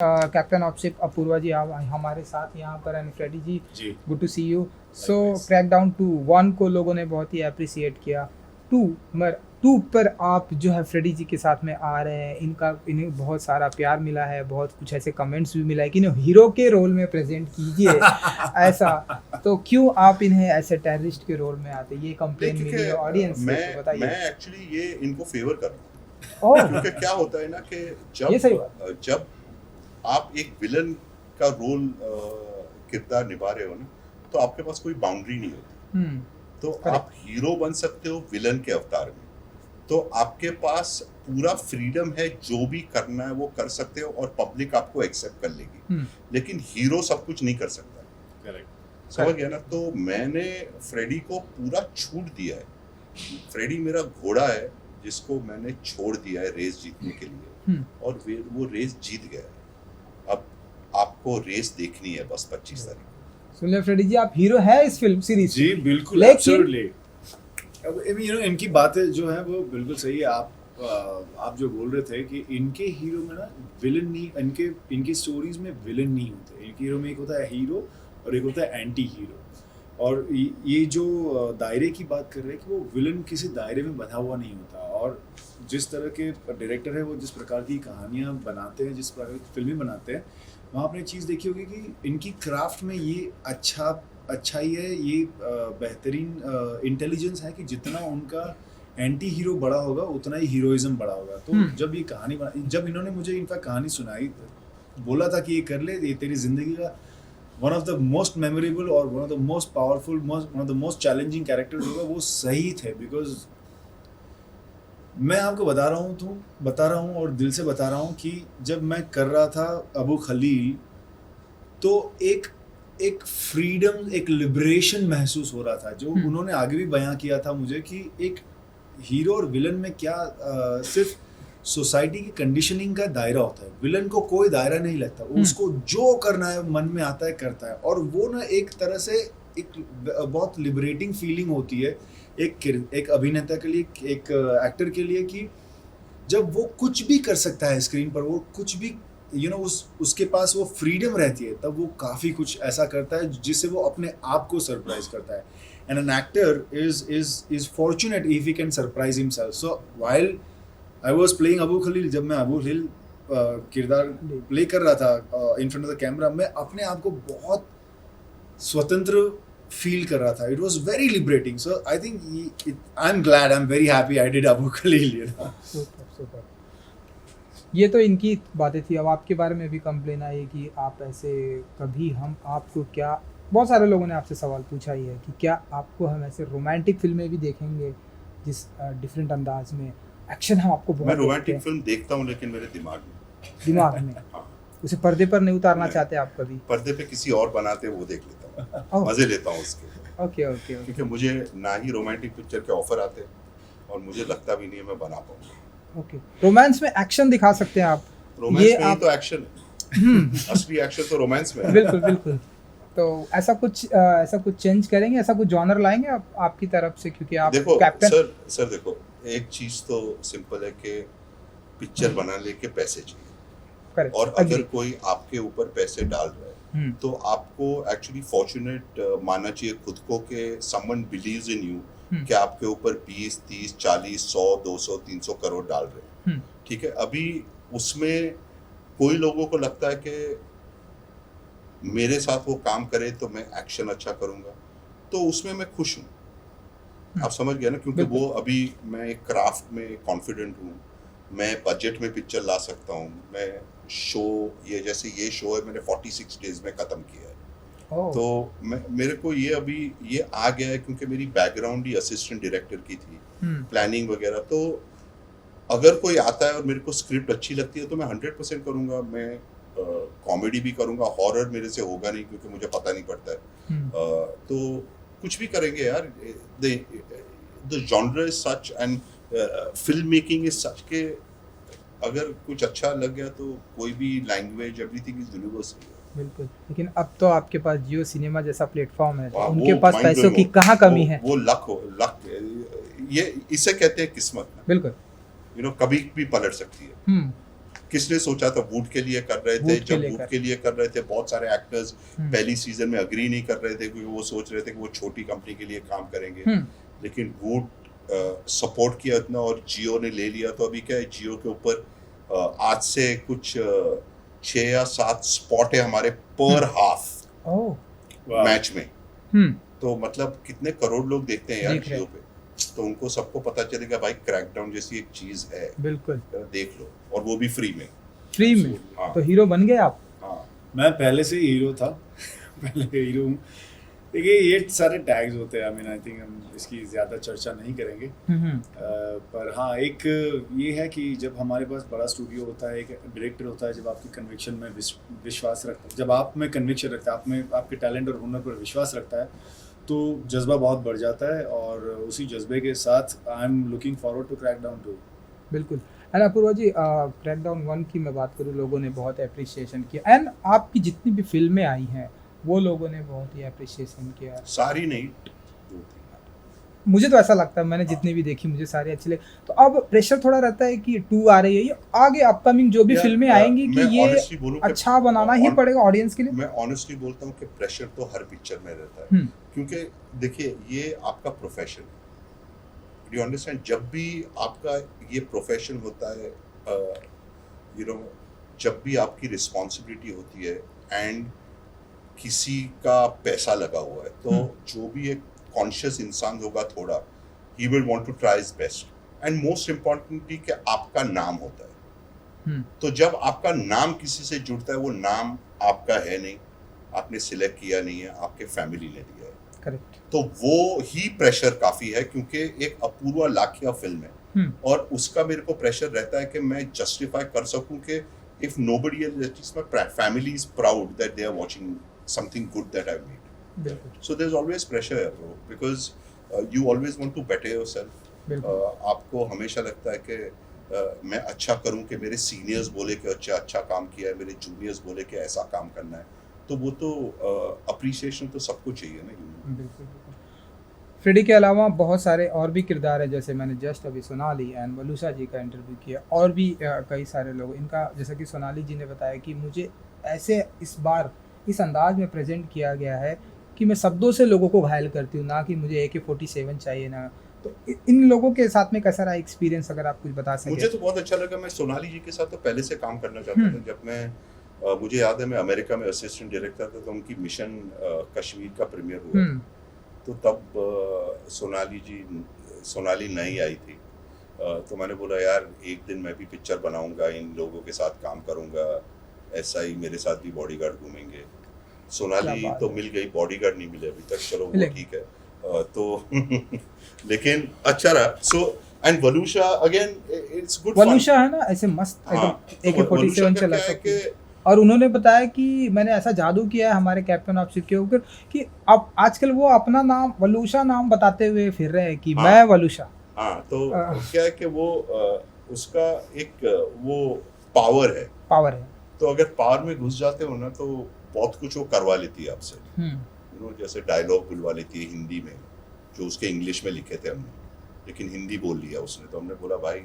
Captain ऑप्सिक Apoorva जी आप हमारे साथ यहाँ पर and Freddy ji good to see you. So Likewise. Crackdown 2 1 को लोगों ने बहुत ही अप्रिसिएट किया। 2 पर आप जो है फ्रेडी जी के साथ में आ रहे हैं, इन्हें बहुत सारा प्यार मिला है, बहुत कुछ ऐसे कमेंट्स भी मिला है कि इन्हें हीरो के रोल में प्रेजेंट कीजिए ऐसा। तो क्यों आप इन्हें ऐसे टेररिस्ट के रोल में आते, ये कंप्लेन मिली है ऑडियंस से, तो बताइए। मैं एक्चुअली ये इनको फेवर कर रहा हूँ क्योंकि क्या होता है ना कि ये सही बात। जब आप एक विलन का रोल किरदार निभा रहे हो ना, तो आपके पास कोई बाउंड्री नहीं होती। तो आप हीरो बन सकते हो विलन के अवतार में, तो आपके पास पूरा फ्रीडम है, जो भी करना है वो कर सकते हो और पब्लिक आपको एक्सेप्ट कर लेगी। लेकिन हीरो सब कुछ नहीं कर सकता। करेक्ट, समझ गया ना। तो मैंने फ्रेडी को पूरा छूट दिया है। फ्रेडी मेरा घोड़ा है जिसको मैंने छोड़ दिया है रेस जीतने के लिए, और वो रेस जीत गया है। अब आपको रेस देखनी है बस 25 तारीख। सुन ले फ्रेडी जी, आप हीरो है इस फिल्म सीरीज जी बिल्कुल, एब्सोल्युटली। अब इनकी बातें जो है वो बिल्कुल सही है। आप जो बोल रहे थे कि इनके हीरो में ना विलन नहीं, इनकी स्टोरीज में विलन नहीं होते। इनके हीरो में एक होता है हीरो और एक होता है एंटी हीरो। और ये जो दायरे की बात कर रहे हैं कि वो विलन किसी दायरे में बंधा हुआ नहीं होता। और जिस तरह के डायरेक्टर है वो जिस प्रकार की कहानियाँ बनाते हैं, जिस प्रकार की फिल्में बनाते हैं, वहाँ आपने चीज़ देखी होगी कि इनकी क्राफ्ट में ये अच्छाई है, ये बेहतरीन इंटेलिजेंस है कि जितना उनका एंटी हीरो बड़ा होगा उतना ही हीरोइज्म बड़ा होगा। तो जब ये कहानी जब इन्होंने मुझे इनका कहानी सुनाई, बोला था कि ये कर ले, ये तेरी ज़िंदगी का one of the most memorable और one of the most powerful, one of the most challenging characters होगा, वो सही थे। बिकॉज मैं आपको बता रहा हूँ और दिल से बता रहा हूँ कि जब मैं कर रहा था अबू खलील, तो एक फ्रीडम, एक लिबरेशन महसूस हो रहा था, जो उन्होंने आगे भी बयां किया था मुझे कि एक हीरो और विलन में क्या सिर्फ सोसाइटी की कंडीशनिंग का दायरा होता है। विलन को कोई दायरा नहीं लगता, उसको जो करना है मन में आता है करता है। और वो ना एक तरह से एक बहुत लिबरेटिंग फीलिंग होती है एक अभिनेता के लिए, एक एक्टर के लिए, कि जब वो कुछ भी कर सकता है स्क्रीन पर, वो कुछ भी उसके पास वो फ्रीडम रहती है, तब वो काफ़ी कुछ ऐसा करता है जिससे वो अपने आप को सरप्राइज करता है। And an actor is fortunate if he can surprise himself. So while I was playing Abu Khalil, जब मैं अबू खलील किरदार प्ले कर रहा था in front of the camera, मैं अपने आप को बहुत स्वतंत्र फील कर रहा था। It was very liberating. So I think I am glad, I am very happy I did Abu Khalil. Super. ये तो इनकी बातें थी। अब आपके बारे में भी कंप्लेन आई कि आप ऐसे कभी हम आपको क्या, बहुत सारे लोगों ने आपसे सवाल पूछा ही है कि क्या आपको हम ऐसे रोमांटिक फिल्में भी देखेंगे जिस डिफरेंट अंदाज में एक्शन हम आपको बहुत। मैं रोमांटिक फिल्म देखता हूँ लेकिन मेरे दिमाग में हाँ। उसे पर्दे पर नहीं उतारना चाहते आप कभी? पर्दे पे किसी और बनाते वो देख लेता हूँ, मजे लेता हूँ उसके। ओके क्योंकि मुझे ना ही रोमांटिक पिक्चर के ऑफर आते और मुझे लगता भी नहीं है मैं बना पाऊंगा। ओके, रोमांस में एक्शन दिखा सकते हैं आप। रोमांस में ही तो एक्शन है। असली एक्शन तो रोमांस में है। बिल्कुल। तो ऐसा कुछ चेंज करेंगे, ऐसा कुछ जॉनर लाएंगे आपकी तरफ से? क्योंकि आप देखो कैप्टन सर देखो, एक चीज तो सिंपल है कि पिक्चर बनाने के पैसे चाहिए। करेक्ट। और अगर कोई आपके ऊपर पैसे डाल रहा है तो आपको एक्चुअली फॉर्चुनेट मानना चाहिए खुद को कि समवन बिलीव्स इन यू, कि आपके ऊपर 20, 30, 40, 100, 200, 300 करोड़ डाल रहे हैं। ठीक है, अभी उसमें कोई लोगों को लगता है कि मेरे साथ वो काम करे तो मैं एक्शन अच्छा करूंगा, तो उसमें मैं खुश हूँ। आप समझ गया ना, क्योंकि वो अभी मैं एक क्राफ्ट में कॉन्फिडेंट हूँ, मैं बजट में पिक्चर ला सकता हूँ। मैं शो, ये जैसे ये शो है मैंने 46 डेज में ख़त्म किया है। तो मेरे को ये अभी ये आ गया है क्योंकि मेरी बैकग्राउंड ही असिस्टेंट डायरेक्टर की थी, प्लानिंग वगैरह। तो अगर कोई आता है और मेरे को स्क्रिप्ट अच्छी लगती है तो मैं 100% करूँगा। मैं कॉमेडी भी करूँगा, हॉरर मेरे से होगा नहीं क्योंकि मुझे पता नहीं पड़ता है। तो कुछ भी करेंगे यार। The genre is such and film making is such के अगर कुछ अच्छा लग गया तो कोई भी लैंग्वेज, एवरीथिंग इज यूनिवर्सल। बिल्कुल। लेकिन अब तो आपके पास जियो सिनेमा जैसा प्लेटफॉर्म है, तो उनके पास पैसों की कहाँ कमी है? वो लक ये इसे कहते हैं किस्मत। बिल्कुल। कभी भी पलट सकती है। किसने सोचा था वुड के लिए कर रहे थे, जब वुड के लिए कर रहे थे बहुत सारे एक्टर्स पहली सीजन में अग्री नहीं कर रहे थे क्योंकि वो सोच रहे थे कि वो छोटी कंपनी के लिए काम करेंगे, लेकिन वुड सपोर्ट किया इतना और जियो ने ले लिया। तो अभी क्या है, जियो के ऊपर आज से कुछ 6 या 7 स्पॉट है हमारे पर हाफ मैच में। तो मतलब कितने करोड़ लोग देखते हैं यार जियो पे, तो उनको सबको पता चलेगा भाई क्रैकडाउन जैसी एक चीज है, बिल्कुल देख लो, और वो भी फ्री में। हाँ। तो हीरो बन गए आप? हाँ, मैं पहले से ही हीरो था पहले हीरो हूँ। देखिए ये सारे टैग्स होते हैं, आई मीन आई थिंक हम इसकी ज़्यादा चर्चा नहीं करेंगे। पर हाँ, एक ये है कि जब हमारे पास बड़ा स्टूडियो होता है, एक डायरेक्टर होता है, जब आपकी कन्विक्शन में विश्वास रखता है, जब आप में कन्विक्शन रखता है, आप में आपके टैलेंट और हुनर पर विश्वास रखता है, तो जज्बा बहुत बढ़ जाता है, और उसी जज्बे के साथ I am looking forward to crackdown 2। बिल्कुल। एंड अपूर्वा जी, क्रैकडाउन 1 की मैं बात करूँ, लोगों ने बहुत अप्रिशिएशन किया, एंड आपकी जितनी भी फिल्में आई हैं वो लोगों ने बहुत ही अप्रिशिएशन किया। सारी नहीं, मुझे तो ऐसा लगता है, मैंने जितनी भी देखी मुझे सारी अच्छी लगी। तो अब प्रेशर थोड़ा रहता है कि 2 आ रही है, ये आगे अपकमिंग जो भी फिल्में आएंगी कि ये अच्छा बनाना ही पड़ेगा ऑडियंस के लिए। मैं ऑनेस्टली बोलता हूँ कि प्रेशर तो हर पिक्चर में रहता है, क्योंकि देखिए ये आपका प्रोफेशन है, यू अंडरस्टैंड। जब भी आपका ये प्रोफेशन होता है, यू नो, जब भी आपकी रिस्पॉन्सिबिलिटी होती है एंड किसी का पैसा लगा हुआ है, तो जो भी एक कॉन्शियस इंसान होगा थोड़ा, he will want to try his best, and most importantly कि आपका नाम होता है। तो जब आपका नाम किसी से जुड़ता है, वो नाम आपका है नहीं, आपने सिलेक्ट किया नहीं है, आपके फैमिली ने दिया है। करेक्ट। तो वो ही प्रेशर काफी है, क्योंकि एक अपूर्वा लाखिया फिल्म है, और उसका मेरे को प्रेशर रहता है कि मैं जस्टिफाई कर सकूं कि if nobody else, at least my family is proud that they are watching something good that I've made. So there's always pressure, bro, because you always want to better yourself. आपको हमेशा लगता है कि मैं अच्छा करूं, कि मेरे सीनियर्स बोले कि अच्छा काम किया है, मेरे जूनियर्स बोले कि ऐसा काम करना है, तो वो तो अप्रिसिएशन तो सबको चाहिए ना। बिल्कुल। फ्रेडी के अलावा बहुत सारे और भी किरदार है, जैसे मैंने जस्ट अभी सोनाली एंड वलूसा जी का इंटरव्यू किया, और भी कई सारे लोग, इनका जैसा कि सोनाली जी ने बताया कि मुझे ऐसे इस बार इस अंदाज में प्रेजेंट किया गया है कि मैं शब्दों से लोगों को घायल करती हूँ, ना कि मुझे AK-47 चाहिए ना। तो इन लोगों के साथ में कैसा रहा एक्सपीरियंस, अगर आप कुछ बता सकें। मुझे तो बहुत अच्छा लगा। मैं सोनाली जी के साथ तो पहले से काम करना चाहता था। जब मैं मुझे याद है मैं अमेरिका में असिस्टेंट डायरेक्टर था, तो उनकी मिशन कश्मीर का प्रीमियर हुआ, तो तब सोनाली नई आई थी, तो मैंने बोला यार एक दिन मैं भी पिक्चर बनाऊंगा, इन लोगों के साथ काम करूंगा, ऐसा ही मेरे साथ भी बॉडीगार्ड घूमेंगे। सोनाली तो मिल गई, बॉडीगार्ड नहीं मिले अभी तक, चलो वो ठीक है। तो लेकिन अच्छा रहा। सो एंड वलूशा अगेन इट्स गुड। वलूशा है ना ऐसे मस्त एकदम AK-47 चला सकते, और उन्होंने बताया कि मैंने ऐसा जादू किया है हमारे कैप्टन ऑफ शिप के ऊपर कि अब आजकल वो अपना नाम वलूशा नाम बताते हुए फिर रहे हैं कि मैं वलूशा। हाँ, तो क्या है कि वो उसका एक वो पावर है। तो अगर पावर में घुस जाते हो ना, तो बहुत कुछ वो करवा लेती है आपसे, यू नो, जैसे डायलॉग बुलवा लेती है हिंदी में, जो उसके इंग्लिश में लिखे थे हमने, लेकिन हिंदी बोल लिया उसने, तो हमने बोला भाई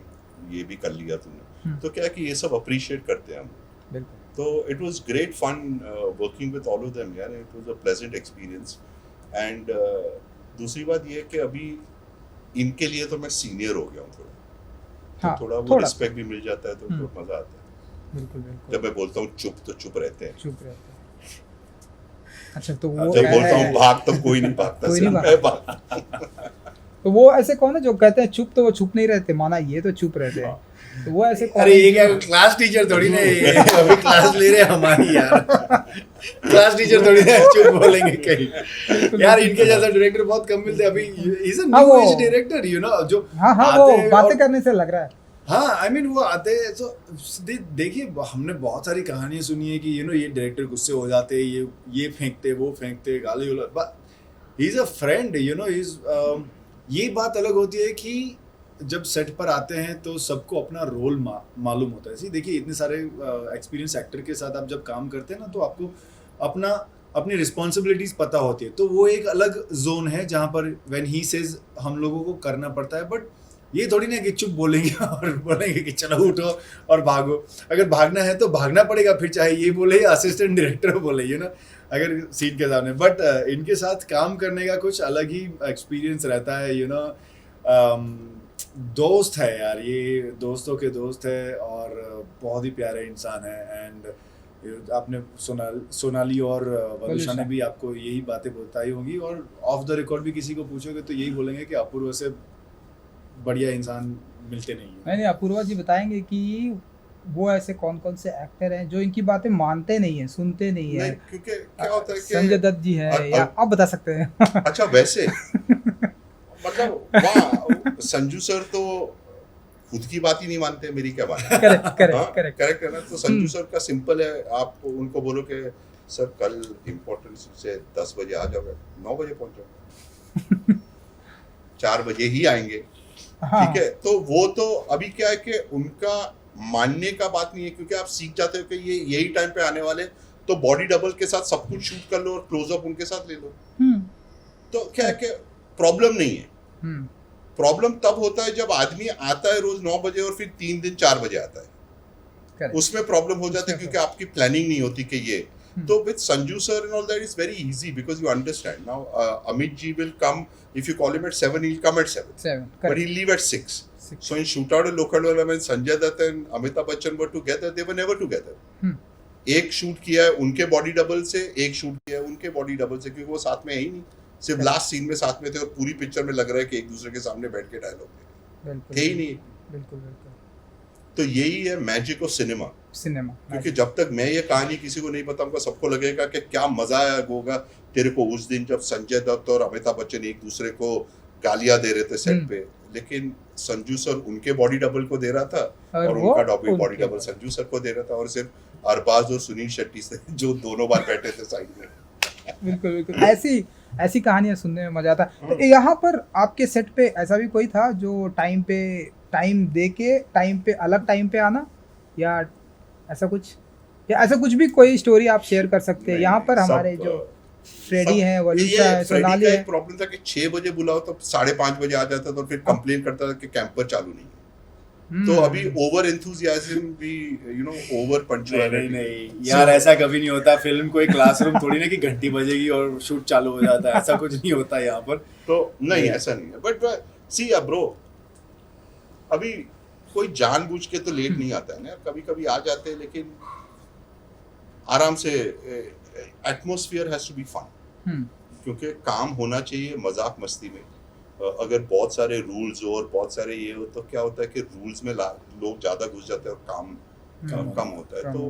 ये भी कर लिया तूने। तो क्या है कि ये सब अप्रिशिएट करते हैं हम। तो it was great fun working with all of them यार, it was a pleasant experience. And दूसरी बात ये है कि अभी इनके लिए तो मैं सीनियर हो गया हूँ थोड़ा, तो थोड़ा वो रिस्पेक्ट भी मिल जाता है, तो मजा आता है। बिल्कुल। जब मैं बोलता हूँ चुप, तो चुप रहते हैं। अच्छा, तो वो जब बोलता हूँ भाग, तो कोई नहीं भागता, सिर्फ मैं भागता। तो वो ऐसे कौन है जो कहते हैं चुप, तो वो चुप नहीं रहते, माना ये तो चुप रहते हैं, तो वो ऐसे कौन? अरे ये क्या क्लास टीचर थोड़ी ना, अभी क्लास ले रहे हैं हमारी यार। क्लास टीचर थोड़ी ना चुप बोलेंगे कहीं यार। इनके जैसा डायरेक्टर बहुत कम मिलते अभी। Is a new age director, you know, जो वो बातें करने से लग रहा है। हाँ, आई मीन वो आते हैं तो देखिए, हमने बहुत सारी कहानियां सुनी है कि यू नो ये डायरेक्टर गुस्से हो जाते, ये फेंकते, वो फेंकते, गाली उलट, but he is a friend, you know, ये बात अलग होती है कि जब सेट पर आते हैं तो सबको अपना रोल मालूम होता है। देखिए इतने सारे एक्सपीरियंस एक्टर के साथ आप जब काम करते हैं ना, तो आपको अपनी रिस्पॉन्सिबिलिटीज पता होती है, तो वो एक अलग जोन है जहाँ पर व्हेन ही सेज हम लोगों को करना पड़ता है। बट ये थोड़ी ना कि चुप बोलेंगे और बोलेंगे कि चलो उठो और भागो। अगर भागना है तो भागना पड़ेगा, फिर चाहे ये बोले या असिस्टेंट डायरेक्टर बोले, यू नो, अगर सीट के सामने। बट इनके साथ काम करने का कुछ अलग ही एक्सपीरियंस रहता है, यू नो। दोस्त है यार, ये दोस्तों के दोस्त है और बहुत ही प्यारे इंसान है। एंड आपने सोनाली और वलुषा ने भी आपको यही बातें बताई होंगी, और ऑफ द रिकॉर्ड भी किसी को पूछोगे तो यही बोलेंगे कि अपूर्व से बढ़िया इंसान मिलते नहीं है। नहीं, अपूर्वा जी बताएंगे कि वो ऐसे कौन कौन से एक्टर हैं जो इनकी बातें मानते नहीं है, सुनते नहीं है। क्योंकि क्या होता है कि संजय दत्त जी है, या आप बता सकते हैं। अच्छा वैसे मतलब वाह, संजू सर तो खुद की बात ही नहीं मानते, मेरी क्या बात है। करेक्ट है ना। तो संजू सर का सिंपल है, आप उनको बोलो कि सर कल इम्पोर्टेंस से 10 बजे आ जाओगे, 9 बजे पहुंच जाओगे, 4 बजे ही आएंगे, ठीक है। तो वो तो अभी क्या है कि उनका मानने का बात नहीं है, क्योंकि आप सीख जाते हो कि ये यही टाइम पे आने वाले, तो बॉडी डबल के साथ सब कुछ शूट कर लो और क्लोजअप उनके साथ ले लो। तो क्या है कि प्रॉब्लम नहीं है। प्रॉब्लम तब होता है जब आदमी आता है रोज 9 बजे और फिर 3 दिन 4 बजे आता है, उसमें प्रॉब्लम हो जाता है, क्योंकि आपकी प्लानिंग नहीं होती कि ये। तो with Sanju sir and all that is very easy because you understand now. Amit ji will come, if you call him at 7, he'll come at 7. But he'll leave at 6. So in Shootout in Lokhandwala, when Sanjay Dutt and Amitabh Bachchan were together, they were never together. एक shoot किया है उनके body double से, एक shoot किया है उनके body double से, क्योंकि वो साथ में है ही नहीं, सिर्फ लास्ट सीन में साथ में थे, और पूरी पिक्चर में लग रहा है कि एक दूसरे के सामने बैठ के डायलॉग थे ही नहीं। बिल्कुल। तो यही है मैजिक ऑफ सिनेमा। क्योंकि जब तक मैं ये कहानी किसी को नहीं बताऊंगा, सबको लगेगा कि क्या मजा आया होगा तेरे को उस दिन जब संजय दत्त और अमिताभ बच्चन एक दूसरे को गालियां दे रहे थे सेट पे, लेकिन संजू सर उनके बॉडी डबल को दे रहा था और उनका बॉडी डबल संजू सर को दे रहा था, और सिर्फ अरबाज और सुनील शेट्टी से जो दोनों बार बैठे थे साइड में। बिल्कुल ऐसी कहानियां सुनने में मजा आता है। तो यहाँ पर आपके सेट पे ऐसा भी कोई था जो टाइम दे के टाइम पे अलग टाइम पे आना, या ऐसा कुछ भी कोई स्टोरी आप शेयर कर सकते हैं? यहाँ पर हमारे जो फ्रेडी है, वलुषा है, सोनाली है। प्रॉब्लम था कि 6 बजे बुलाओ तो 5:30 बजे आ जाता था, तो फिर कंप्लेन करता था कि कैंपर चालू नहीं है। तो अभी ओवर एंथुसियाज्म भी, यू नो, ओवर पंक्चुअलिटी। नहीं यार, ऐसा कभी नहीं होता। फिल्म कोई क्लासरूम थोड़ी ना कि घंटी बजेगी और शूट चालू हो जाता है, ऐसा कुछ नहीं होता यहाँ पर। तो नहीं, ऐसा नहीं है। बट सी ब्रो, अभी कोई जानबूझ के तो लेट नहीं आता है ना, कभी कभी आ जाते हैं, लेकिन आराम से। Atmosphere has to be fun, क्योंकि काम होना चाहिए मजाक मस्ती में। अगर बहुत सारे रूल्स हो और बहुत सारे ये हो, तो क्या होता है कि रूल्स में लोग ज्यादा घुस जाते हैं और काम कम होता है। तो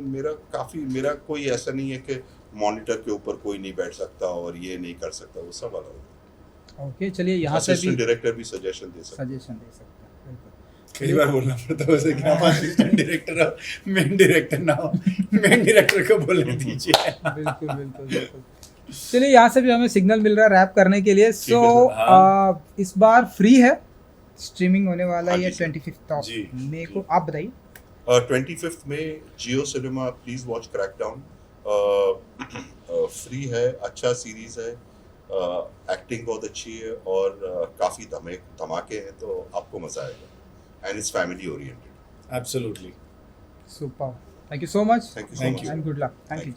मेरा कोई ऐसा नहीं है कि मॉनिटर के ऊपर कोई नहीं बैठ सकता और ये नहीं कर सकता, वो सब अलग होता है। ओके, चलिए यहाँ से भी डायरेक्टर भी सजेशन दे सकता है। कई बार बोलना पड़ता है उसे कि आप असिस्टेंट डायरेक्टर हो, मेन डायरेक्टर ना हो, मेन डायरेक्टर को बोलने दीजिए। बिल्कुल। चलिए यहाँ से भी हमें सिग्नल मिल रहा है रैप करने के लिए। सो इस बार फ्री है, स्ट्रीमिंग होने वाला है 25 मई को। आप बताइए। 25 में Jio Cinema, please watch Crackdown. Free है, अच्छा सीरीज है, एक्टिंग बहुत अच्छी है और काफी धमाके हैं, तो आपको मजा आएगा। And it's family oriented. Absolutely. Super. Thank you so much. Thank you so much. And good luck. Thank you.